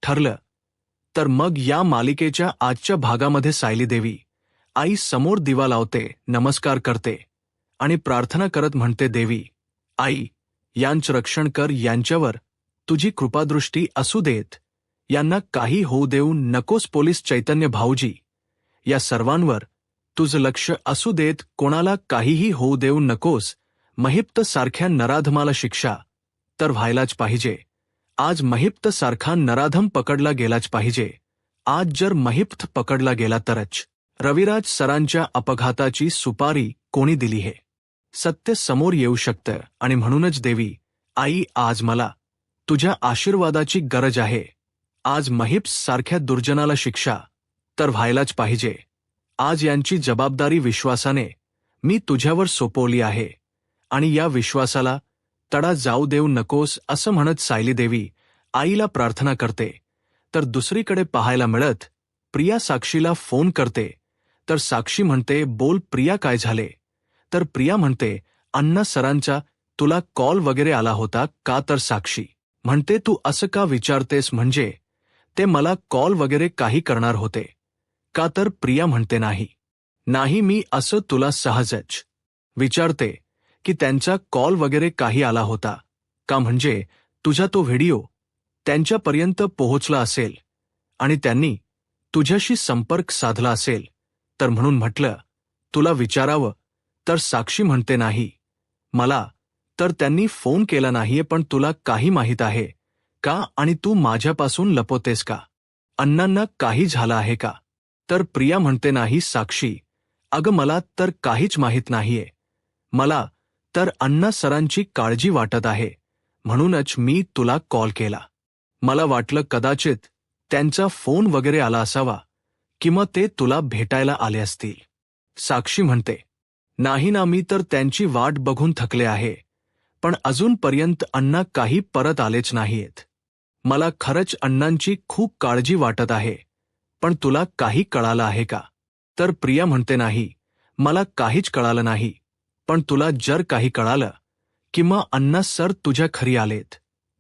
ठरलं तर मग या मालिकेच्या आजच्या भागामध्ये सायली देवी आई समोर दिवा लावते, नमस्कार करते आणि प्रार्थना करत म्हणते, देवी आई यांचं रक्षण कर, यांच्यावर तुझी कृपादृष्टी असू देत, यांना काही होऊ देऊ नकोस. पोलीस चैतन्य भाऊजी या सर्वांवर तुझं लक्ष असू देत, कोणाला काहीही होऊ देऊ नकोस. महिप्त सारख्या नराधमाला शिक्षा तर व्हायलाच पाहिजे. आज महिप्त सारखा नराधम पकडला गेलाच पाहिजे. आज जर महिप्त पकडला गेला तरच. रविराज सरांच्या अपघाताची सुपारी कोणी दिली हे सत्य समोर येऊ शकतं आणि म्हणूनच देवी आई आज मला तुझ्या आशीर्वादाची गरज आहे. आज महिप्त सारख्या दुर्जनाला शिक्षा तर व्हायलाच पाहिजे. आज यांची जबाबदारी विश्वासाने मी तुझ्यावर सोपवली आहे आणि या विश्वासाला तडा जाऊ देऊ नकोस असं म्हणत सायली देवी आईला प्रार्थना करते. तर दुसरीकडे पाहायला मिळत प्रिया साक्षीला फोन करते. तर साक्षी म्हणते, बोल प्रिया काय झाले. तर प्रिया म्हणते, अण्णा सरांचा तुला कॉल वगैरे आला होता का. तर साक्षी म्हणते, तू असं का विचारतेस, म्हणजे ते मला कॉल वगैरे काही करणार होते का. तर प्रिया म्हणते, नाही मी असं तुला सहजच विचारते की त्यांचा कॉल वगैरे काही आला होता का, म्हणजे तुझा तो व्हिडिओ त्यांच्यापर्यंत पोहोचला असेल आणि त्यांनी तुझ्याशी संपर्क साधला असेल तर म्हणून म्हटलं तुला विचारावं. तर साक्षी म्हणते, नाही मला तर त्यांनी फोन केला नाहीये, पण तुला काही माहीत आहे का आणि तू माझ्यापासून लपवतेस का. अण्णांना काही झालं आहे का. तर प्रिया म्हणते, नाही साक्षी, अगं मला तर काहीच माहीत नाहीये. मला तर अण्णा सरांची काळजी वाटत आहे, म्हणूनच मी तुला कॉल केला. मला वाटलं कदाचित त्यांचा फोन वगैरे आला असावा किंवा ते तुला भेटायला आले असतील. साक्षी म्हणते, नाही ना, मी तर त्यांची वाट बघून थकले आहे, पण अजूनपर्यंत अण्णा काही परत आलेच नाहीयेत. मला खरंच अण्णांची खूप काळजी वाटत आहे, पण तुला काही कळालं आहे का. तर प्रिया म्हणते, नाही मला काहीच कळालं नाही, पण तुला जर काही कळालं किंवा अण्णा सर तुझ्या घरी आलेत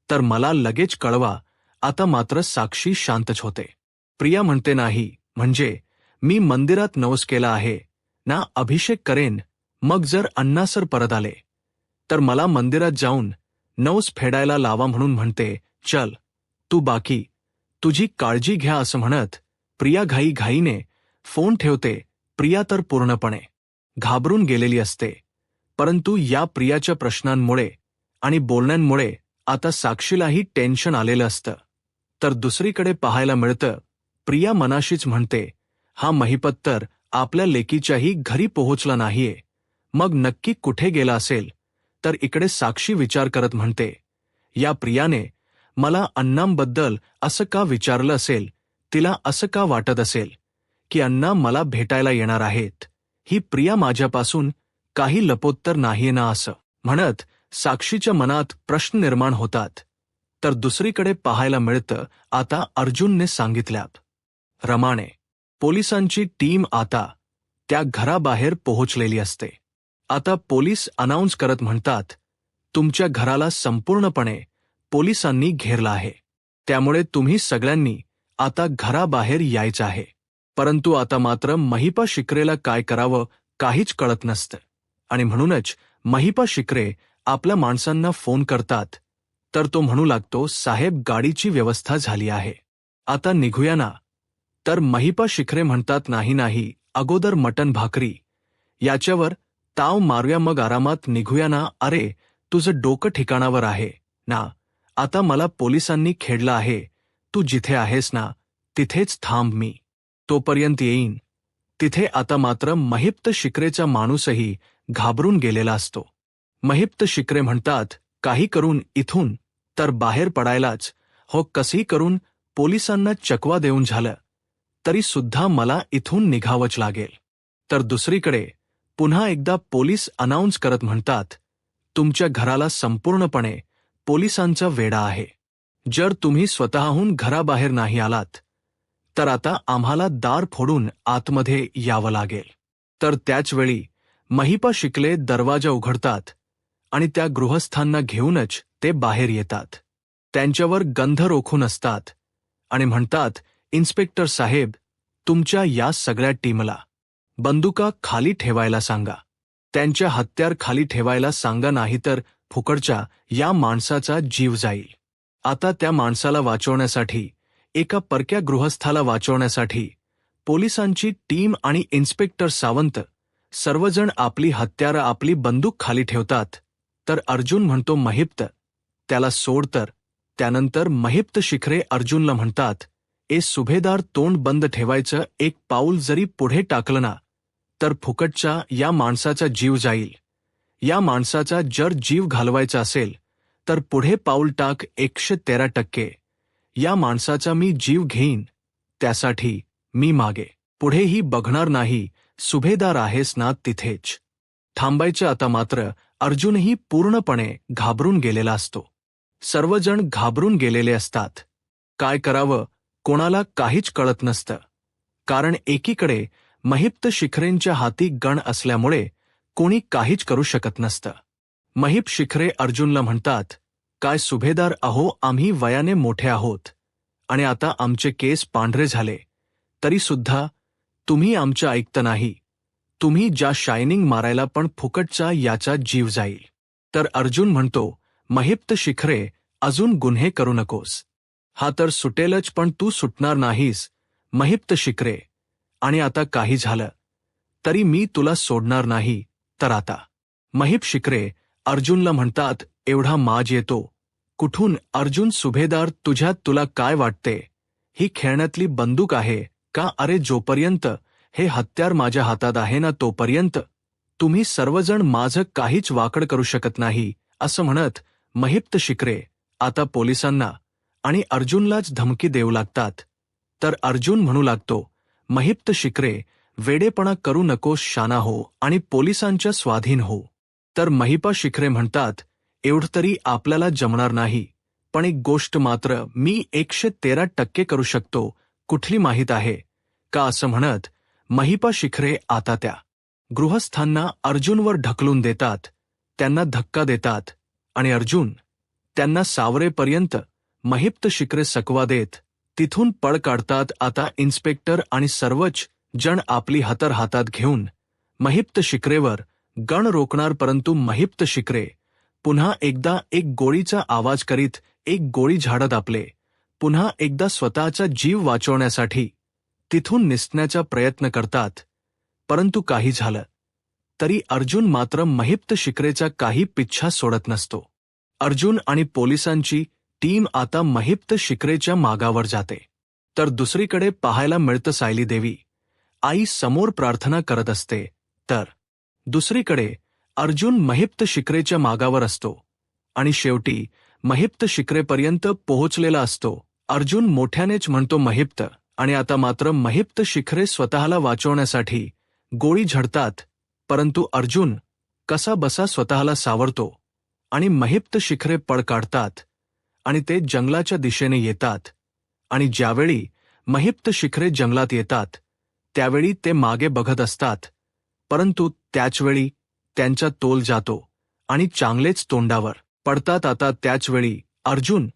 तर मला लगेच कळवा. आता मात्र साक्षी शांतच होते. प्रिया म्हणते, नाही म्हणजे मी मंदिरात नवस केला आहे ना, अभिषेक करेन, मग जर अण्णा सर परत आले तर मला मंदिरात जाऊन नवस फेडायला लावा. म्हणून म्हणते, चल तू बाकी तुझी काळजी घ्या. असं म्हणत प्रिया घाईघाईने फोन ठेवते. प्रिया तर पूर्णपणे घाबरून गेलेली असते, परंतु या प्रियाच्या प्रश्नांमुळे आणि बोलण्यांमुळे आता साक्षीलाही टेन्शन आलेलं असतं. तर दुसरीकडे पाहायला मिळतं प्रिया मनाशीच म्हणते, हा महिपत तर आपल्या लेकीच्याही घरी पोहोचला नाहीये, मग नक्की कुठे गेला असेल. तर इकडे साक्षी विचार करत म्हणते, या प्रियाने मला अण्णांबद्दल असं का विचारलं असेल, तिला असं का वाटत असेल की अण्णा मला भेटायला येणार आहेत. ही प्रिया माझ्यापासून काही लपवत तर नाहीये ना. असं म्हणत साक्षीच्या मनात प्रश्न निर्माण होतात. तर दुसरीकडे पाहायला मिळतं आता अर्जुनने सांगितल्याप्रमाणे पोलिसांची टीम आता त्या घराबाहेर पोहोचलेली असते. आता पोलीस अनाउन्स करत म्हणतात, तुमच्या घराला संपूर्णपणे पोलिसांनी घेरलं आहे, त्यामुळे तुम्ही सगळ्यांनी आता घराबाहेर यायचं आहे. परंतु आता मात्र महिपा शिकरेला काय करावं काहीच कळत नसतं आणि म्हणूनच महिपा शिकरे आपल्या माणसांना फोन करतात. तर तो म्हणू लागतो, साहेब गाडीची व्यवस्था झाली आहे, आता निघूया ना. तर महिपा शिखरे म्हणतात, नाही अगोदर मटण भाकरी याच्यावर ताव मारूया, मग आरामात निघूया ना. अरे तुझं डोकं ठिकाणावर आहे ना, आता मला पोलिसांनी खेडलं आहे, तू जिथे आहेस ना तिथेच थांब, मी तोपर्यंत येईन. तिथे आता मात्र महिप्त शिकरेचा माणूसही घाबरून गेलेला असतो. महिप्त शिकरे म्हणतात, काही करून इथून तर बाहेर पडायलाच हो, कसंही करून पोलिसांना चकवा देऊन झालं तरी सुद्धा मला इथून निघावंच लागेल. तर दुसरीकडे पुन्हा एकदा पोलीस अनाउन्स करत म्हणतात, तुमच्या घराला संपूर्णपणे पोलिसांचा वेढा आहे. जर तुम्ही स्वतःहून घराबाहेर नाही आलात तर आता आम्हाला दार फोडून आतमध्ये यावं लागेल. तर त्याचवेळी महिपा शिकले दरवाजा उघडतात आणि त्या गृहस्थांना घेऊनच ते बाहेर येतात. त्यांच्यावर गंध रोखून असतात आणि म्हणतात, इन्स्पेक्टर साहेब, तुमच्या या सगळ्या टीमला बंदुका खाली ठेवायला सांगा. त्यांच्या हत्यार खाली ठेवायला सांगा, नाहीतर फुकटच्या या माणसाचा जीव जाईल. आता त्या माणसाला वाचवण्यासाठी, एका परक्या गृहस्थाला वाचवण्यासाठी पोलिसांची टीम आणि इन्स्पेक्टर सावंत सर्वजण आपली हत्यारं, आपली बंदूक खाली ठेवतात. तर अर्जुन म्हणतो, महिप्त, त्याला सोड. तर त्यानंतर महिप्त शिखरे अर्जुनला म्हणतात, ए सुभेदार, तोंड बंद ठेवायचं. एक पाऊल जरी पुढे टाकलं ना, तर फुकटच्या या माणसाचा जीव जाईल. या माणसाचा जर जीव घालवायचा असेल तर पुढे पाऊल टाक. 113% या माणसाचा मी जीव घेईन. त्यासाठी मी मागे पुढेही बघणार नाही. सुभेदार आहेस ना, तिथेच थांबायचं. आता मात्र अर्जुनही पूर्णपणे घाबरून गेलेला असतो. सर्वजण घाबरून गेलेले असतात. काय करावं कोणाला काहीच कळत नसतं. कारण एकीकडे महिप्त शिखरेंच्या हाती गण असल्यामुळे कोणी काहीच करू शकत नसतं. महिप शिखरे अर्जुनला म्हणतात, काय सुभेदार, अहो आम्ही वयाने मोठे आहोत आणि आता आमचे केस पांढरे झाले, तरी सुद्धा तुम्ही आमचं ऐकत नाही. तुम्ही ज्या शायनिंग मारायला पण फुकटचा याचा जीव जाईल. तर अर्जुन म्हणतो, महिप्त शिखरे, अजून गुन्हे करू नकोस. हा तर सुटेलच, पण तू सुटणार नाहीस महिप्त शिखरे. आणि आता काही झालं तरी मी तुला सोडणार नाही. तर आता महिप शिखरे अर्जुनला म्हणतात, एवढा माज येतो कुठून? अर्जुन, सुभेदार, तुझ्यात तुला काय वाटते? ही खेळण्यातली बंदूक आहे का? अरे, जोपर्यंत हे हत्यार माझ्या हातात आहे ना, तोपर्यंत तुम्ही सर्वजण माझं काहीच वाकड करू शकत नाही. असं म्हणत महिप्त शिखरे आता पोलिसांना आणि अर्जुनलाच धमकी देऊ लागतात. तर अर्जुन म्हणू लागतो, महिप्त शिखरे, वेडेपणा करू नकोस, शाना हो आणि पोलिसांच्या स्वाधीन हो. तर महिपा शिखरे म्हणतात, एवढं तरी आपल्याला जमणार नाही, पण एक गोष्ट मात्र मी 113% करू शकतो. कुठली माहीत आहे का? असं म्हणत महिपा शिखरे आता त्या गृहस्थांना अर्जुनवर ढकलून देतात, त्यांना धक्का देतात आणि अर्जुन त्यांना सावरेपर्यंत महिप्त शिखरे सकवा देत तिथून पळ काढतात. आता इन्स्पेक्टर आणि सर्वच जण आपली हतर हातात घेऊन महिप्त शिखरेवर गण रोखणार, परंतु महिप्त शिखरे पुन्हा एकदा एक गोळीचा आवाज करीत एक गोळी झाडत आपले पुन्हा एकदा स्वतःचा जीव वाचवण्यासाठी तिथून निसटण्याचा प्रयत्न करतात. परंतु काही झालं तरी अर्जुन मात्र महिप्त शिखरेचा काही पिच्छा सोडत नसतो. अर्जुन आणि पोलिसांची टीम आता महिप्त शिखरेच्या मागावर जाते. तर दुसरीकडे पाहायला मिळतं, सायली देवी आई समोर प्रार्थना करत असते. तर दुसरीकडे अर्जुन महिप्त शिखरेच्या मागावर असतो आणि शेवटी महिप्त शिखरेपर्यंत पोहोचलेला असतो. अर्जुन मोठ्यानेच म्हणतो, महिप्त, आणि आता मात्र महिप्त शिखरे स्वतःला वाचवण्यासाठी गोळी झडतात. परंतु अर्जुन कसा बसा स्वतःला सावरतो आणि महिप्त शिखरे पळ काढतात आणि ते जंगलाच्या दिशेने येतात. आणि ज्यावेळी महिप्त शिखरे जंगलात येतात त्यावेळी ते मागे बघत असतात, परंतु त्याचवेळी त्यांचा तोल जातो आणि चांगलेच तोंडावर पडतात. आता त्याचवेळी अर्जुन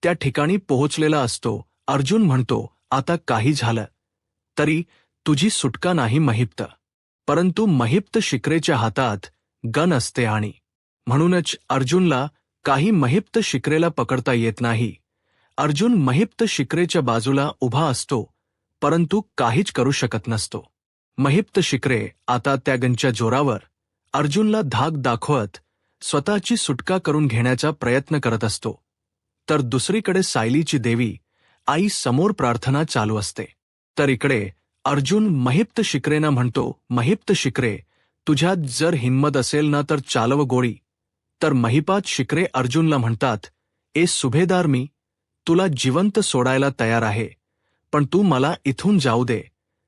त्या ठिकाणी पोहोचलेला असतो. अर्जुन म्हणतो, आता काही झालं तरी तुझी सुटका नाही महिप्त. परंतु महिप्त शिखरेच्या हातात गन असते आणि म्हणूनच अर्जुनला काही महिप्त शिखरेला पकडता येत नाही. अर्जुन महिप्त शिखरेच्या बाजूला उभा असतो, परंतु काहीच करू शकत नसतो. महिप्त शिखरे आता त्या गनच्या जोरावर अर्जुनला धाक दाखवत स्वतःची सुटका करून घेण्याचा प्रयत्न करत असतो. तर दुसरीकडे सायलीची देवी आई समोर प्रार्थना चालू असते. तर इकडे अर्जुन महिप्त शिखरेना म्हणतो, महिप्त शिखरे, तुझ्यात जर हिंमत असेल ना तर चालव गोळी. तर महिपात शिखरे अर्जुनला म्हणतात, ए सुभेदार, मी तुला जिवंत सोडायला तयार आहे, पण तू मला इथून जाऊ दे.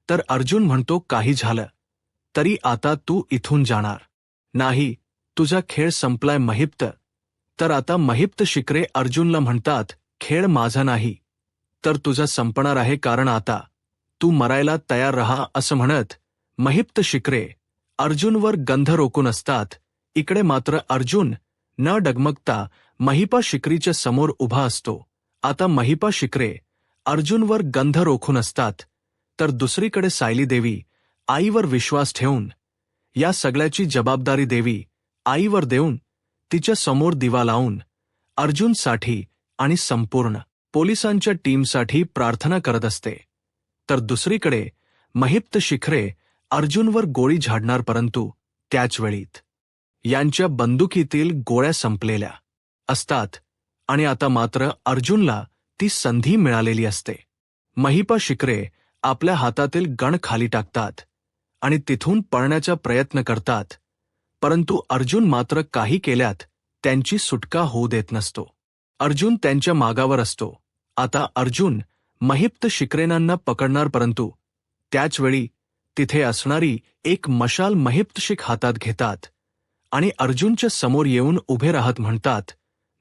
तर अर्जुन म्हणतो, काही झालं तरी आता तू इथून जाणार नाही, तुझा खेळ संपलाय महिप्त. तर आता महिप्त शिखरे अर्जुनला म्हणतात, खेळ माझा नाही तर तुझा संपणार आहे, कारण आता तू मरायला तयार रहा. असं म्हणत महिप्त शिखरे अर्जुनवर गंध रोखून असतात. इकडे मात्र अर्जुन न डगमगता महिपा शिखरीच्या समोर उभा असतो. आता महिपा शिखरे अर्जुनवर गंध रोखून असतात, तर दुसरीकडे सायली देवी आईवर विश्वास ठेवून या सगळ्याची जबाबदारी देवी आईवर देऊन तिच्या समोर दिवा लावून अर्जुनसाठी आणि संपूर्ण पोलिसांच्या टीमसाठी प्रार्थना करत असते. तर दुसरीकडे महिप्त शिखरे अर्जुनवर गोळी झाडणार, परंतु त्याच वेळीत यांच्या बंदुकीतील गोळ्या संपलेल्या असतात आणि आता मात्र अर्जुनला ती संधी मिळालेली असते. महिपा शिखरे आपल्या हातातील गण खाली टाकतात आणि तिथून पळण्याचा प्रयत्न करतात, परंतु अर्जुन मात्र काही केल्यात त्यांची सुटका होऊ देत नसतो. अर्जुन त्यांच्या मागावर असतो. आता अर्जुन महिप्त शिखरेंना पकडणार, परंतु त्याचवेळी तिथे असणारी एक मशाल महिप्तशिख हातात घेतात आणि अर्जुनच्या समोर येऊन उभे राहत म्हणतात,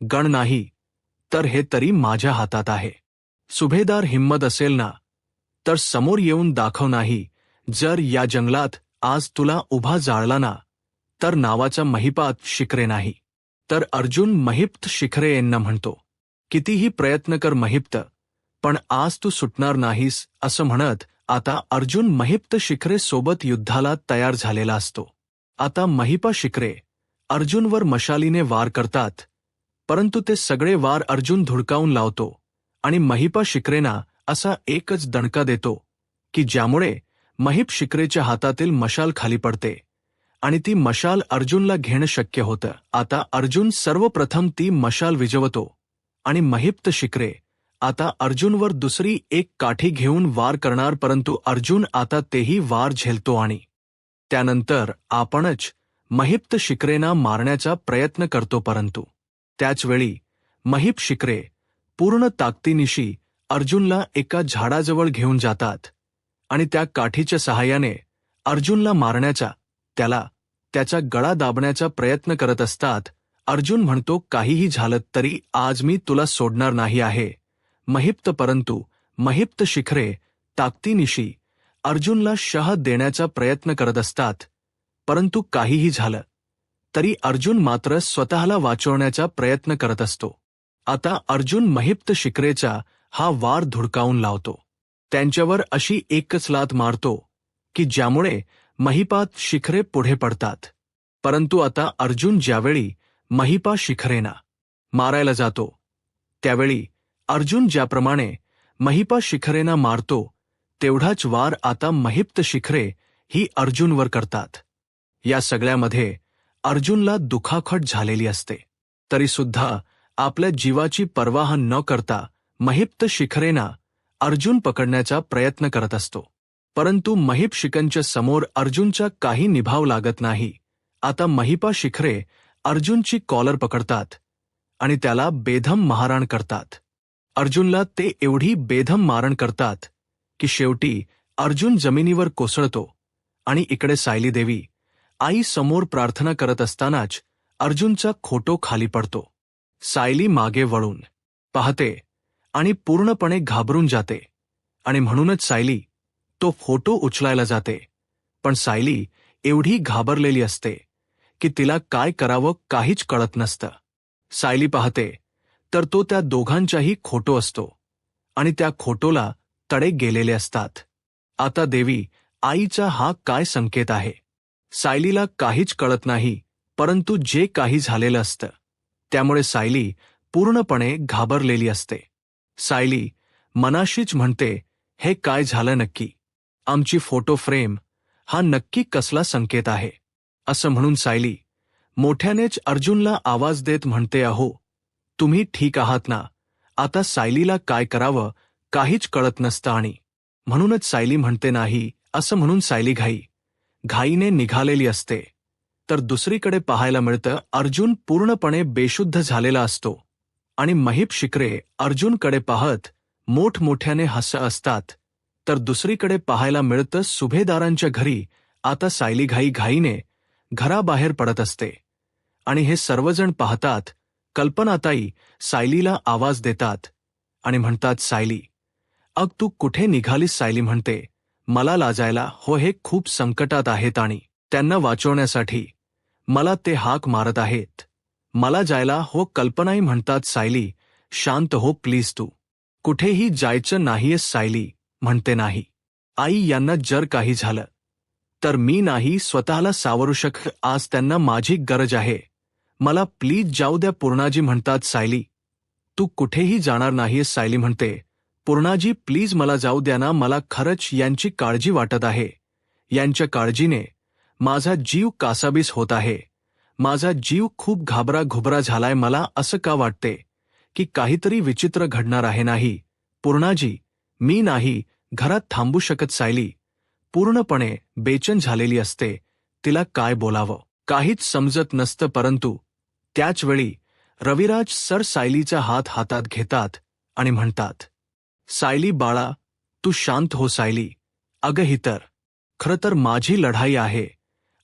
गण नाही तर हे तरी माझ्या हातात आहे. सुभेदार हिम्मत असेल ना तर समोर येऊन दाखव. नाही जर या जंगलात आज तुला उभा जाळला ना तर नावाचा महिपात शिखरे नाही. तर अर्जुन महिप्त शिखरे यांना म्हणतो, कितीही प्रयत्न कर महिप्त, पण आज तू सुटणार नाहीस. असं म्हणत आता अर्जुन महिप्त शिखरे सोबत युद्धाला तयार झालेला असतो. आता महिपा शिखरे अर्जुनवर मशालीने वार करतात, परंतु ते सगळे वार अर्जुन धुडकावून लावतो आणि महिपा शिखरेंना असा एकच दणका देतो की ज्यामुळे महिप शिखरेच्या हातातील मशाल खाली पडते आणि ती मशाल अर्जुनला घेणं शक्य होतं. आता अर्जुन सर्वप्रथम ती मशाल विझवतो आणि महिप्त शिखरे आता अर्जुनवर दुसरी एक काठी घेऊन वार करणार, परंतु अर्जुन आता तेही वार झेलतो आणि त्यानंतर आपणच महिप्त शिखरेंना मारण्याचा प्रयत्न करतो. परंतु त्याचवेळी महिप शिखरे पूर्ण ताकदीनिशी अर्जुनला एका झाडाजवळ घेऊन जातात आणि त्या काठीच्या सहाय्याने अर्जुनला मारण्याचा, त्याचा गळा दाबण्याचा प्रयत्न करत असतात. अर्जुन म्हणतो, काहीही झालं तरी आज मी तुला सोडणार नाही आहे महिप्त. परंतु महिप्त शिखरे ताकदीनिशी अर्जुनला शह देण्याचा प्रयत्न करत असतात, परंतु काहीही झालं तरी अर्जुन मात्र स्वतःला वाचवण्याचा प्रयत्न करत असतो. आता अर्जुन महिप्त शिखरेचा हा वार धुडकावून लावतो. त्यांच्यावर अशी एकच लात मारतो की ज्यामुळे महिपात शिखरे पुढे पडतात. परंतु आता अर्जुन ज्यावेळी महिपा शिखरेंना मारायला जातो त्यावेळी अर्जुन ज्याप्रमाणे महिपा शिखरेंना मारतो तेवढाच वार आता महिप्त शिखरे ही अर्जुनवर करतात. या सगळ्यामध्ये अर्जुनला दुखाखट झालेली असते, तरीसुद्धा आपल्या जीवाची पर्वा न करता महिप्त शिखरेंना अर्जुन पकडण्याचा प्रयत्न करत असतो. परंतु महिप शिखरेंच्या समोर अर्जुनचा काही निभाव लागत नाही. आता महिपा शिखरे अर्जुनची कॉलर पकडतात आणि त्याला बेधम मारहाण करतात. अर्जुनला ते एवढी बेधम मारहाण करतात की शेवटी अर्जुन जमिनीवर कोसळतो आणि इकडे सायली देवी आई समोर प्रार्थना करत असतानाच अर्जुनचा खोटो खाली पडतो. सायली मागे वळून पाहते आणि पूर्णपणे घाबरून जाते आणि म्हणूनच सायली तो फोटो उचलायला जाते. पण सायली एवढी घाबरलेली असते की तिला काय करावं काहीच कळत नसतं. सायली पाहते तर तो त्या दोघांचाही खोटो असतो आणि त्या खोटोला तडे गेलेले असतात. आता देवी आईचा हा काय संकेत आहे? सायलीला काहीच कळत नाही, परंतु जे काही झालेलं असतं त्यामुळे सायली पूर्णपणे घाबरलेली असते. सायली मनाशीच म्हणते, हे काय झालं नक्की? आमची फोटो फ्रेम हा नक्की कसला संकेत आहे? असं म्हणून सायली मोठ्यानेच अर्जुनला आवाज देत म्हणते, अहो तुम्ही ठीक आहात ना? आता सायलीला काय करावं काहीच कळत नसतं आणि म्हणूनच सायली म्हणते नाही. असं म्हणून सायली घाईने निघालेली असते. तर दुसरीकडे पाहायला मिळतं अर्जुन पूर्णपणे बेशुद्ध झालेला असतो आणि महिप शिखरे अर्जुनकडे पाहत मोठमोठ्याने हसत असतात. तर दुसरीकडे पाहायला मिळतं सुभेदारांच्या घरी आता सायली घाईने घराबाहेर पडत असते आणि हे सर्वजण पाहतात. कल्पनाताई सायलीला आवाज देतात आणि म्हणतात, सायली अग तू कुठे निघालीस? सायली म्हणते, मला लाजायला हो, हे खूप संकटात आहेत आणि त्यांना वाचवण्यासाठी मला ते हाक मारत आहेत. मला जायला हो. कल्पनाई म्हणतात, सायली शांत हो प्लीज, तू कुठेही जायचं नाहीयेस सायली, म्हणते नाही. आई यांना जर काही झालं तर मी नाही स्वतःला सावरू शकत. आज त्यांना माझी गरज आहे. मला प्लीज जाऊ द्या. पूर्णाजी म्हणतात. सायली, तू कुठेही जाणार नाहीयेस. सायली म्हणते, पूर्णाजी प्लीज मला जाऊ द्या ना. मला खरंच यांची काळजी वाटत आहे. यांच्या काळजीने माझा जीव कासावीस होत आहे. माझा जीव खूप घाबरा झालाय. मला असं का वाटते की काहीतरी विचित्र घडणार आहे. नाही पूर्णाजी, मी नाही घरात थांबू शकत. सायली पूर्णपणे बेचैन झालेली असते. तिला काय बोलावं काहीच समजत नसतं. परंतु त्याचवेळी रविराज सर सायलीचा हात हातात घेतात आणि म्हणतात, सायली बाळा, तू शांत हो. सायली, अगं ही तर खरं तर माझी लढाई आहे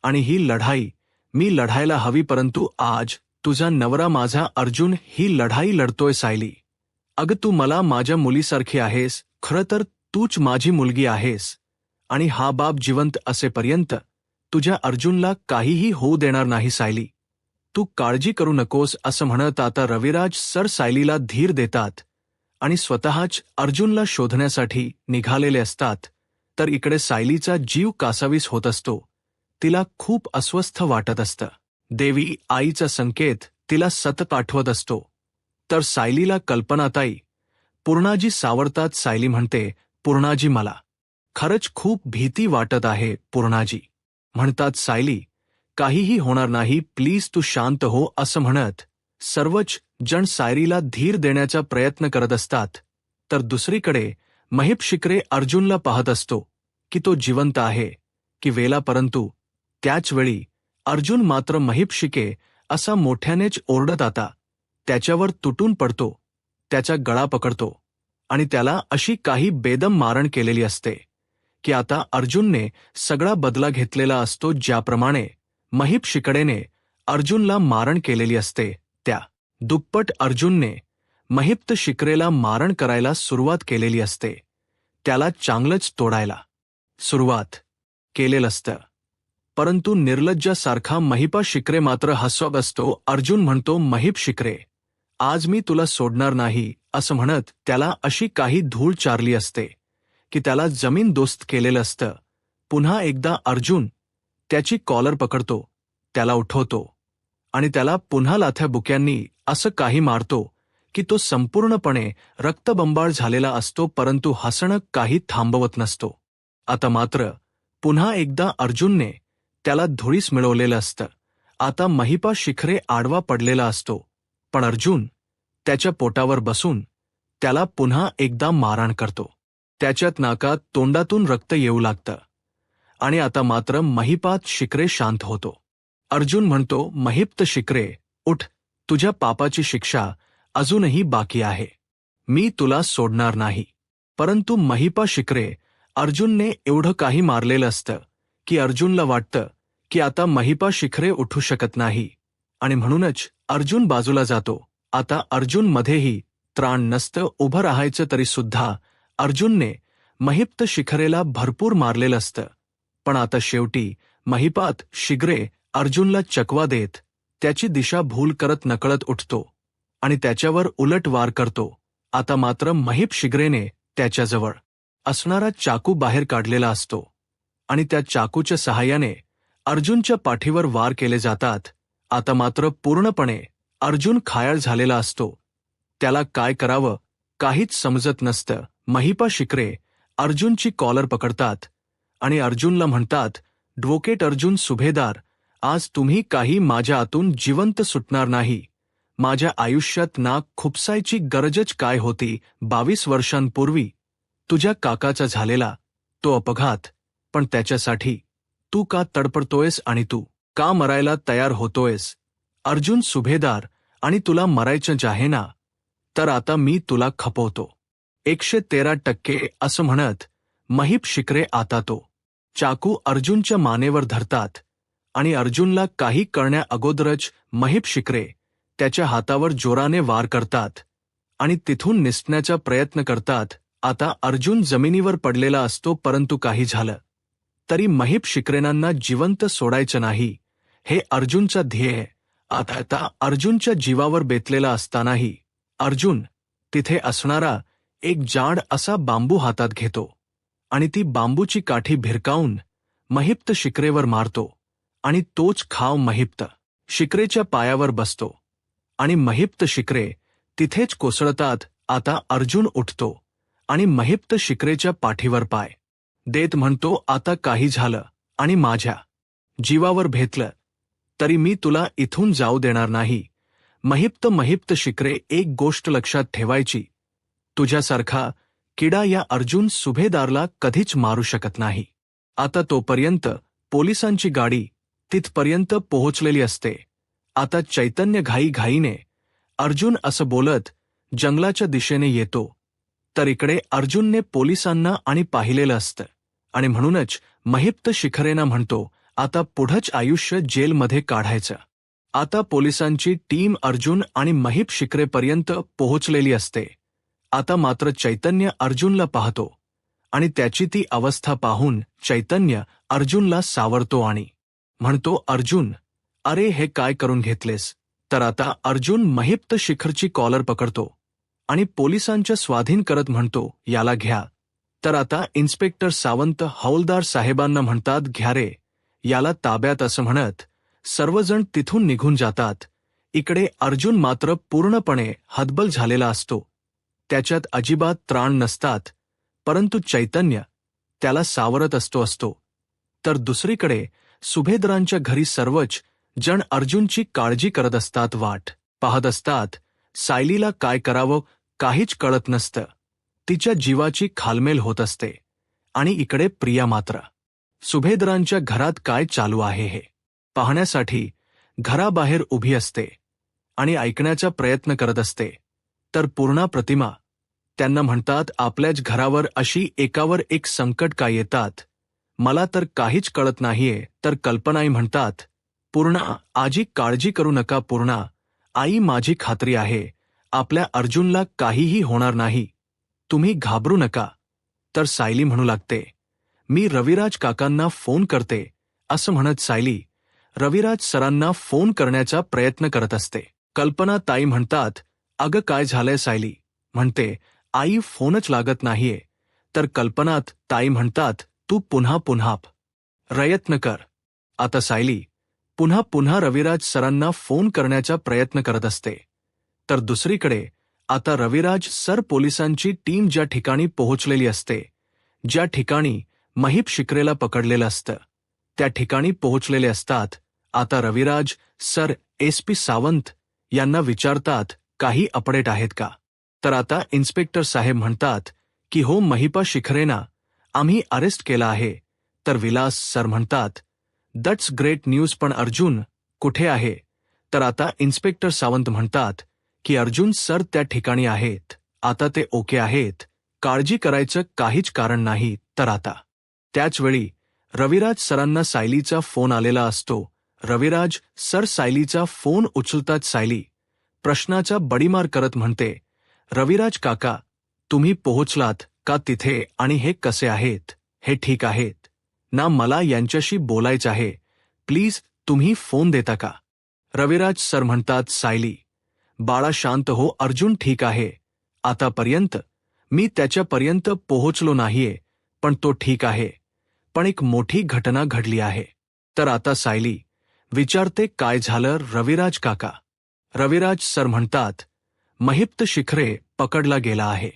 आणि ही लढाई मी लढायला हवी. परंतु आज तुझा नवरा माझा अर्जुन ही लढाई लढतोय. सायली, अगं तू मला माझ्या मुलीसारखी आहेस. खरं तर तूच माझी मुलगी आहेस आणि हा बाप जिवंत असेपर्यंत तुझ्या अर्जुनला काहीही होऊ देणार नाही. सायली, तू काळजी करू नकोस. असं म्हणत आता रविराज सर सायलीला धीर देतात आणि स्वतःच अर्जुनला शोधण्यासाठी निघालेले असतात. तर इकडे सायलीचा जीव कासावीस होत असतो. तिला खूप अस्वस्थ वाटत असतं. देवी आईचा संकेत तिला सतत आठवत असतो. तर सायलीला कल्पनाताई पूर्णाजी सावरतात. सायली म्हणते, पूर्णाजी मला खरंच खूप भीती वाटत आहे. पूर्णाजी म्हणतात, सायली काहीही होणार नाही. प्लीज तू शांत हो. असं म्हणत सर्वच जण सायलीला धीर देण्याचा प्रयत्न करत असतात. तर दुसरीकडे महेश शिकरे अर्जुनला पाहत असतो की तो जिवंत आहे की वेला. परंतु त्याचवेळी अर्जुन मात्र महेश शिके असा मोठ्यानेच ओरडत आता त्याच्यावर तुटून पडतो. त्याचा गळा पकडतो आणि त्याला अशी काही बेदम मारण केलेली असते की आता अर्जुनने सगळा बदला घेतलेला असतो. ज्याप्रमाणे महेश शिकडेने अर्जुनला मारण केलेली असते त्या दुप्पट अर्जुनने महेश शिकरेला मारण करायला सुरुवात केलेली असते. त्याला चांगलंच तोडायला सुरुवात केलेलं असतं. परंतु निर्लज्जासारखा महेश शिकरे मात्र हसत असतो. अर्जुन म्हणतो, महेश शिकरे, आज मी तुला सोडणार नाही. असं म्हणत त्याला अशी काही धूळ चारली असते की त्याला जमीनदोस्त केलेलं असतं. पुन्हा एकदा अर्जुन त्याची कॉलर पकडतो, त्याला उठवतो आणि त्याला पुन्हा लाथ्या बुक्यांनी असं काही मारतो की तो संपूर्णपणे रक्तबंबाळ झालेला असतो. परंतु हसणं काही थांबवत नसतो. आता मात्र पुन्हा एकदा अर्जुनने त्याला धुळीस मिळवलेलं असतं. आता महेश शिखरे आडवा पडलेला असतो. पण अर्जुन त्याच्या पोटावर बसून त्याला पुन्हा एकदा मारहाण करतो. त्याच्यात नाकात तोंडातून रक्त येऊ लागतं आणि आता मात्र महेश शिकरे शांत होतो. अर्जुन म्हणतो, महेश शिकरे, उठ. तुझ्या पापाची शिक्षा अजूनही बाकी आहे. मी तुला सोडणार नाही. परंतु महेश शिकरे अर्जुनने एवढं काही मारलेलं असतं की अर्जुनला वाटतं की आता महेश शिखरे उठू शकत नाही आणि म्हणूनच अर्जुन बाजूला जातो. आता अर्जुन मध्येही त्राण नसतं उभं राहायचं. तरी सुद्धा अर्जुनने महेश शिखरेला भरपूर मारलेलं असतं. पण आता शेवटी महेश शिखरे अर्जुनला चकवा देत त्याची दिशा भूल करत नकळत उठतो आणि त्याच्यावर उलट वार करतो. आता मात्र महेश शिखरेने त्याच्याजवळ असणारा चाकू बाहेर काढलेला असतो आणि त्या चाकूच्या सहाय्याने अर्जुनच्या पाठीवर वार केले जातात. आता मात्र पूर्णपणे अर्जुन घायाळ झालेला असतो. त्याला काय करावं काहीच समजत नसतं. महेश शिखरे अर्जुनची कॉलर पकडतात आणि अर्जुनला म्हणतात, ॲडव्होकेट अर्जुन सुभेदार, आज तुम्ही काही माझ्या हातून जिवंत सुटणार नाही. माझ्या आयुष्यात नाक खुपसायची गरजच काय होती. 22 वर्षांपूर्वी तुझ्या काकाचा झालेला तो अपघात, पण त्याच्यासाठी तू का तडपडतोयस आणि तू का मरायला तयार होतोयस. अर्जुन सुभेदार, आणि तुला मरायचं आहे ना, तर आता मी तुला खपवतो 113%. असं म्हणत महेश शिखरे आता तो चाकू अर्जुनच्या मानेवर धरतात आणि अर्जुनला काही करण्या अगोदरच महेश शिखरे त्याच्या हातावर जोराने वार करतात आणि तिथून निसटण्याचा प्रयत्न करतात. आता अर्जुन जमिनीवर पडलेला असतो. परंतु काही झालं तरी महेश शिखरेंना जिवंत सोडायचं नाही, हे अर्जुनचा ध्येय. आता अर्जुनच्या जीवावर बेतलेला असतानाही अर्जुन तिथे असणारा एक जाड असा बांबू हातात घेतो आणि ती बांबूची काठी भिरकावून महिप्त शिकरेवर मारतो आणि तोच खाव महिप्त शिकरेच्या पायावर बसतो आणि महिप्त शिकरे तिथेच कोसळतात. आता अर्जुन उठतो आणि महिप्त शिकरेच्या पाठीवर पाय देत म्हणतो, आता काही झालं आणि माझ्या जीवावर भेटलं तरी मी तुला इथून जाऊ देणार नाही. महिप्त शिकरे, एक गोष्ट लक्षात ठेवायची, तुझ्यासारखा किडा या अर्जुन सुभेदारला कधीच मारू शकत नाही. आता तोपर्यंत पोलिसांची गाडी तिथपर्यंत पोहोचलेली असते. आता चैतन्य घाईघाईने अर्जुन असं बोलत जंगलाच्या दिशेने येतो, तर इकडे अर्जुनने पोलिसांना आणि पाहिलेलं असतं आणि म्हणूनच महिप्त शिखरेना म्हणतो, आता पुढंच आयुष्य जेलमध्ये काढायचं. आता पोलिसांची टीम अर्जुन आणि महिप शिकरेपर्यंत पोहोचलेली असते. आता मात्र चैतन्य अर्जुनला पाहतो आणि त्याची ती अवस्था पाहून चैतन्य अर्जुनला सावरतो आणि म्हणतो, अर्जुन, अरे हे काय करून घेतलेस? तर आता अर्जुन महिप्त शिखरची कॉलर पकडतो आणि पोलिसांच्या स्वाधीन करत म्हणतो, याला घ्या. तर आता इन्स्पेक्टर सावंत हौलदार साहेबांना म्हणतात, घ्या रे याला ताब्यात. असं म्हणत सर्वजण तिथून निघून जातात. इकडे अर्जुन मात्र पूर्णपणे हतबल झालेला असतो. त्याच्यात अजिबात त्राण नसतात, परंतु चैतन्य त्याला सावरत असतो. तर दुसरीकडे सुभेदारांच्या घरी सर्वच जण अर्जुनची काळजी करत असतात, वाट पाहत असतात. सायलीला काय करावं काहीच कळत नसतं. तिच्या जीवाची खालमेल होत असते. आणि इकडे प्रिया मात्र सुभेदारांच्या घरात काय चालू आहे हे पाहण्यासाठी घराबाहेर उभी असते आणि ऐकण्याचा प्रयत्न करत असते. तर पूर्णा प्रतिमा त्यांना म्हणतात, आपल्याच घरावर अशी एकावर एक संकट का येतात? मला तर काहीच कळत नाहीये. तर कल्पनाई म्हणतात, पूर्णा, आजी काळजी करू नका. पूर्णा आई, माझी खात्री आहे आपल्या अर्जुनला काहीही होणार नाही, तुम्ही घाबरू नका. तर सायली म्हणू लागते, मी रविराज काकांना फोन करते. असं म्हणत सायली रविराज सरांना फोन करण्याचा प्रयत्न करत असते. कल्पना ताई म्हणतात, अगं काय झालंय? सायली म्हणते, आई फोनच लागत नाहीये. तर कल्पनात ताई म्हणतात, तू पुन्हा प्रयत्न कर. आता सायली पुन्हा रविराज सरांना फोन करण्याचा प्रयत्न करत असते. तर दुसरीकडे आता रविराज सर पोलिसांची टीम ज्या ठिकाणी पोहोचलेली असते, ज्या ठिकाणी महिप शिकरेला पकडलेलं असतं, त्या ठिकाणी पोहोचलेले असतात. आता रविराज सर SP सावंत यांना विचारतात, काही अपडेट आहेत का? तर आता इन्स्पेक्टर साहेब म्हणतात की हो, महिपा शिखरेना आम्ही अरेस्ट केला आहे. तर विलास सर म्हणतात, दट्स ग्रेट न्यूज, पण अर्जुन कुठे आहे? तर आता इन्स्पेक्टर सावंत म्हणतात की अर्जुन सर त्या ठिकाणी आहेत. आता ते ओके आहेत, काळजी करायचं काहीच कारण नाही. तर आता त्याचवेळी रविराज सरांना सायलीचा फोन आलेला असतो. रविराज सर सायलीचा फोन उचलतात. सायली प्रश्नाचा बडीमार करत म्हणते, रविराज काका, तुम्ही पोहोचलात का तिथे? आणि हे कसे आहेत? हे ठीक आहेत ना? मला यांच्याशी बोलायचं आहे, प्लीज तुम्ही फोन देता का? रविराज सर म्हणतात, सायली बाळा शांत हो, अर्जुन ठीक आहे. आतापर्यंत मी त्याच्यापर्यंत पोहोचलो नाहीये, पण तो ठीक आहे. पण एक मोठी घटना घडली आहे. तर आता सायली विचारते, काय झालं रविराज काका? रविराज सर म्हणतात, महिप्त शिखरे पकडला गेला आहे.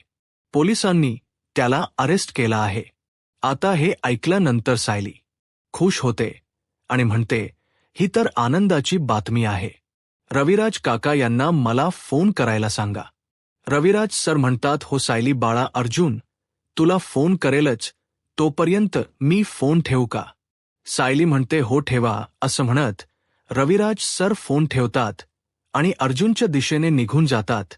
पोलिसांनी त्याला अरेस्ट केला आहे. आता हे ऐकल्यानंतर सायली खुश होते आणि म्हणते, ही तर आनंदाची बातमी आहे. रविराज काका यांना मला फोन करायला सांगा. रविराज सर म्हणतात, हो सायली बाळा, अर्जुन तुला फोन करेलच, तोपर्यंत मी फोन ठेवू का? सायली म्हणते, हो ठेवा. असं म्हणत रविराज सर फोन ठेवतात आणि अर्जुनच्या दिशेने निघून जातात.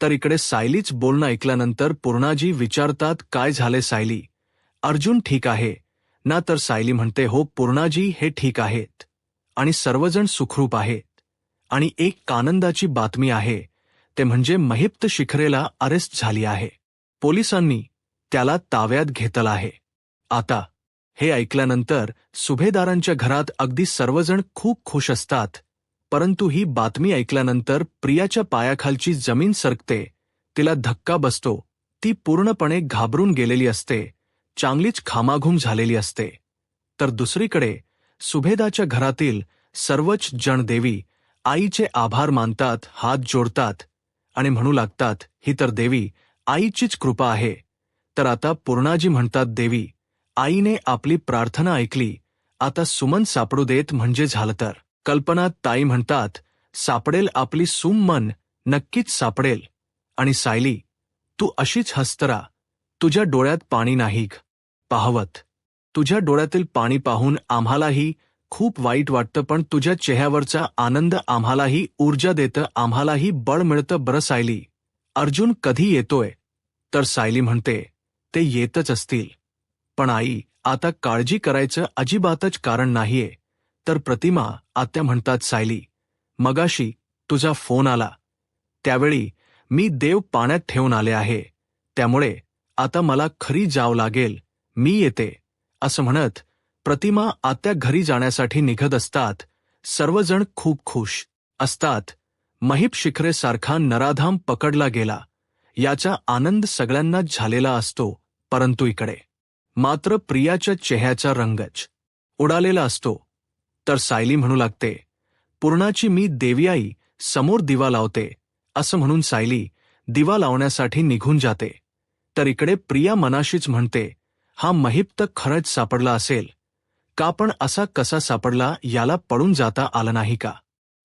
तर इकडे सायलीच बोलणं ऐकल्यानंतर पूर्णाजी विचारतात, काय झाले सायली? अर्जुन ठीक आहे ना? तर सायली म्हणते, हो पूर्णाजी, हे ठीक आहेत आणि सर्वजण सुखरूप आहेत. आणि एक आनंदाची बातमी आहे, ते म्हणजे महिप्त शिखरेला अरेस्ट झाली आहे. पोलिसांनी त्याला ताब्यात घेतलं आहे. आता हे ऐकल्यानंतर सुभेदारांच्या घरात अगदी सर्वजण खूप खुश असतात. परंतु ही बातमी ऐकल्यानंतर प्रियाच्या पायाखालची जमीन सरकते, तिला धक्का बसतो ती पूर्णपणे घाबरून गेलेली असते, चांगलीच खामाघूम झालेली असते. तर दुसरीकडे सुभेदाच्या घरातील सर्वच जण देवी आईचे आभार मानतात, हात जोडतात आणि म्हणू लागतात, ही तर देवी आईचीच कृपा आहे. तर आता पूर्णाजी म्हणतात, देवी आईने आपली प्रार्थना ऐकली, आता सुमन सापडू देत म्हणजे झालं तर. कल्पना ताई म्हणतात, सापडेल आपली सुमन, नक्कीच सापडेल. आणि सायली, तू अशीच हसतरा, तुझ्या डोळ्यात पाणी नाही पाहवत. तुझ्या डोळ्यातील पाणी पाहून आम्हालाही खूप वाईट वाटतं, पण तुझ्या चेहऱ्यावरचा आनंद आम्हालाही ऊर्जा देतं, आम्हालाही बळ मिळतं. बरं सायली, अर्जुन कधी येतोय? तर सायली म्हणते, ते येतच असतील. पण आई, आता काळजी करायचं अजिबातच कारण नाहीये. तर प्रतिमा आत्या म्हणतात, सायली, मगाशी तुझा फोन आला, त्यावेळी मी देव पाण्यात ठेवून आले आहे, त्यामुळे आता मला खरी जावं लागेल, मी येते. असं म्हणत प्रतिमा आत्या घरी जाण्यासाठी निघत असतात. सर्वजण खूप खुश असतात. महीप शिखरेसारखा नराधाम पकडला गेला, याचा आनंद सगळ्यांनाच झालेला असतो. परंतु इकडे मात्र प्रियाच्या चेहऱ्याचा रंगच उडालेला असतो. तर सायली म्हणू लागते, पूर्णाची मी देवी आई समोर दिवा लावते. असं म्हणून सायली दिवा लावण्यासाठी निघून जाते. तर इकडे प्रिया मनाशीच म्हणते, हा महीप तर खरंच सापडला असेल का, पण असा कसा सापडला, याला पळून जाता आलं नाही का?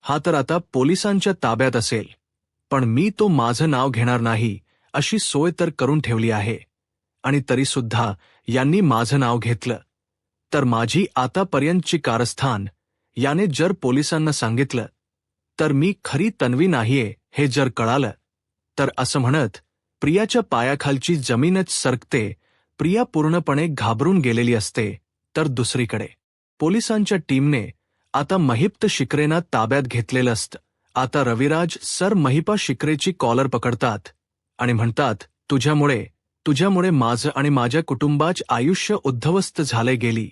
हा तर आता पोलिसांच्या ताब्यात असेल, पण मी तो माझं नाव घेणार नाही अशी सोय तर करून ठेवली आहे. आणि तरीसुद्धा यांनी माझं नाव घेतलं तर माझी आतापर्यंतची कारस्थान याने जर पोलिसांना सांगितलं तर मी खरी तन्वी नाहीये हे जर कळालं तर. असं म्हणत प्रियाच्या पायाखालची जमीनच सरकते. प्रिया पूर्णपणे घाबरून गेलेली असते. तर दुसरीकडे पोलिसांच्या टीमने आता महिप्त शिकरेना ताब्यात घेतलेलं असतं. आता रविराज सर महिपा शिकरेची कॉलर पकडतात आणि म्हणतात, तुझ्यामुळे माझं आणि माझ्या कुटुंबाचे आयुष्य उद्ध्वस्त झाले. गेली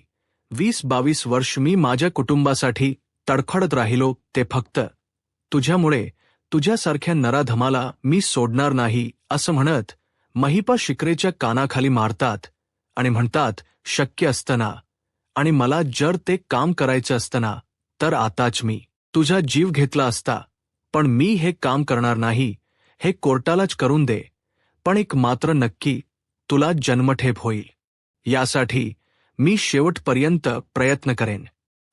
20-22 वर्ष मी माझ्या कुटुंबासाठी तडफडत राहिलो, ते फक्त तुझ्यामुळे. तुझ्यासारख्या नराधमाला मी सोडणार नाही. असं म्हणत महिपा शिकरेच्या कानाखाली मारतात आणि म्हणतात, शक्य असतं ना, आणि मला जर ते काम करायचं असतं ना, तर आताच मी तुझा जीव घेतला असता. पण मी हे काम करणार नाही, हे कोर्टालाच करून दे. पण एक मात्र नक्की, तुला जन्मठेप होईल, यासाठी मी शेवटपर्यंत प्रयत्न करेन.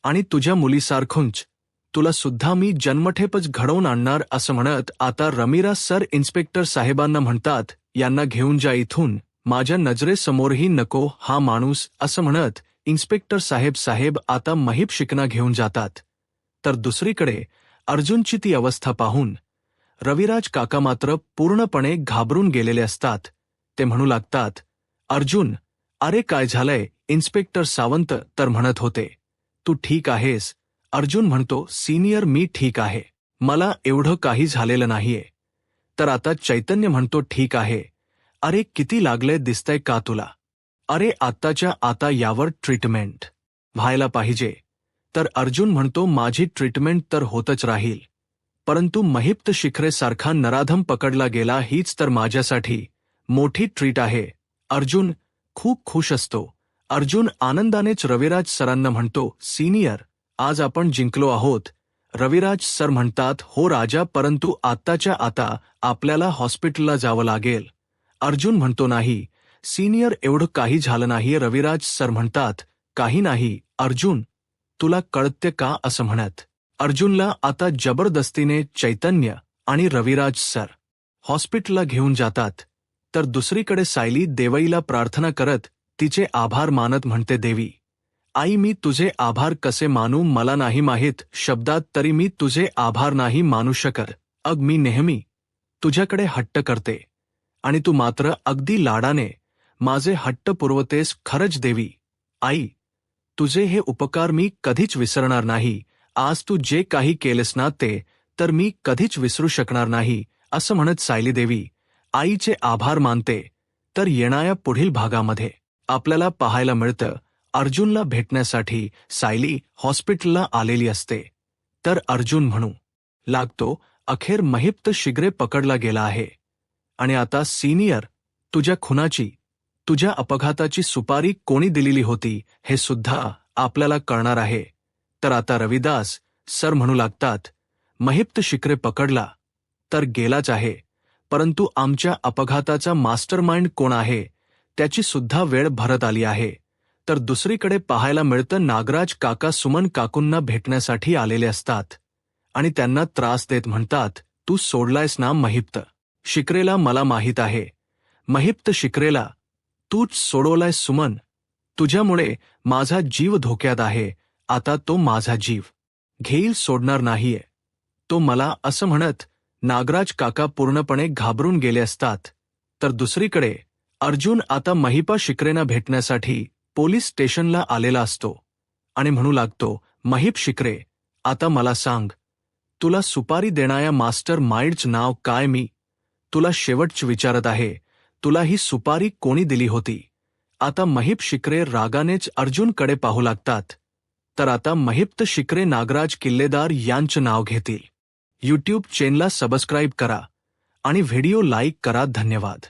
आणि तुझ्या मुलीसारखूंच तुला सुद्धा मी जन्मठेपच घडवून आणणार. असं म्हणत आता रमीरा सर इन्स्पेक्टर साहेबांना म्हणतात, यांना घेऊन जा इथून, माझ्या नजरेसमोरही नको हा माणूस. असं म्हणत इन्स्पेक्टर साहेब आता महीप शिकना घेऊन जातात. तर दुसरीकडे अर्जुनची ती अवस्था पाहून रविराज काका मात्र पूर्णपणे घाबरून गेलेले असतात. ते म्हणू लागतात, अर्जुन, अरे काय झालंय? इन्स्पेक्टर सावंत तर म्हणत होते, तू ठीक आहेस? अर्जुन म्हणतो, सिनियर, मी ठीक आहे, मला एवढं काही झालेलं नाहीये. तर आता चैतन्य म्हणतो, ठीक आहे. अरे किती लागले दिसतंय का तुला? अरे आत्ताच्या आता यावर ट्रीटमेंट व्हायला पाहिजे. तर अर्जुन म्हणतो, माझी ट्रीटमेंट तर होतच राहील, परंतु महिप्त शिखरेसारखा नराधम पकडला गेला, हीच तर माझ्यासाठी मोठी ट्रीट आहे. अर्जुन खूप खुश असतो. अर्जुन आनंदानेच रविराज सरांना म्हणतो, सिनियर, आज आपण जिंकलो आहोत. रविराज सर म्हणतात, हो राजा, परंतु आत्ताच्या आता आपल्याला हॉस्पिटलला जावं लागेल. अर्जुन म्हणतो, नाही सिनियर, एवढं काही झालं नाही. रविराज सर म्हणतात, काही नाही अर्जुन, तुला कळते का? असं म्हणत अर्जुनला आता जबरदस्तीने चैतन्य आणि रविराज सर हॉस्पिटलला घेऊन जातात. तर दुसरीकडे सायली देवईला प्रार्थना करत तिचे आभार मानत म्हणते, देवी आई, मी तुझे आभार कसे मानू मला नाही माहीत शब्दात, तरी मी तुझे आभार नाही मानू शकत. मी नेहमी तुझ्याकडे हट्ट करते आणि तू मात्र अगदी लाडाने माझे हट्ट पुरवतेस. खरंच देवी आई, तुझे हे उपकार मी कधीच विसरणार नाही. आज तू जे काही केलेस ना, ते तर मी कधीच विसरू शकणार नाही. असं म्हणत सायली देवी आईचे आभार मानते. तर येणाऱ्या पुढील भागामध्ये आपल्याला पाहायला मिळतं, अर्जुनला भेटण्यासाठी सायली हॉस्पिटलला आलेली असते. तर अर्जुन म्हणू लागतो, अखेर महिप्त शिगरे पकडला गेला आहे आणि आता सिनियर तुझ्या खुनाची, तुझ्या अपघाताची सुपारी कोणी दिलेली होती हे सुद्धा आपल्याला कळणार आहे. तर आता रविदास सर म्हणू लागतात, महिप्त शिकरे पकडला तर गेलाच आहे, परंतु आमच्या अपघाताचा मास्टरमाइंड कोण आहे त्याची सुद्धा वेळ भरत आली आहे. तर दुसरीकडे पाहायला मिळतं नागराज काका सुमन काकूंना भेटण्यासाठी आलेले असतात आणि त्यांना त्रास देत म्हणतात, तू सोडलायस ना महिप्त शिकरेला, मला माहीत आहे. महिप्त शिकरेला तूच सोडवलाय सुमन, तुझ्यामुळे माझा जीव धोक्यात आहे. आता तो माझा जीव घेईल, सोडणार नाहीये तो मला, असं म्हणत नागराज काका पूर्णपणे घाबरून गेले असतात. तर दुसरीकडे अर्जुन आता महिपा शिकरेंना भेटण्यासाठी पोलीस स्टेशनला आलेला असतो आणि म्हणू लागतो, महिप शिकरे, आता मला सांग, तुला सुपारी देणाऱ्या मास्टर माइंडचं नाव काय? मी तुला शेवटच विचारत आहे, तुला ही सुपारी कोणी दिली होती? आता महिप शिकरे रागानेच अर्जुनकडे पाहू लागतात. तर आता महिप्त शिकरे नागराज किल्लेदार यांचं नाव घेतील. यूट्यूब चॅनलला सबस्क्राईब करा आणि व्हिडिओ लाईक करा. धन्यवाद.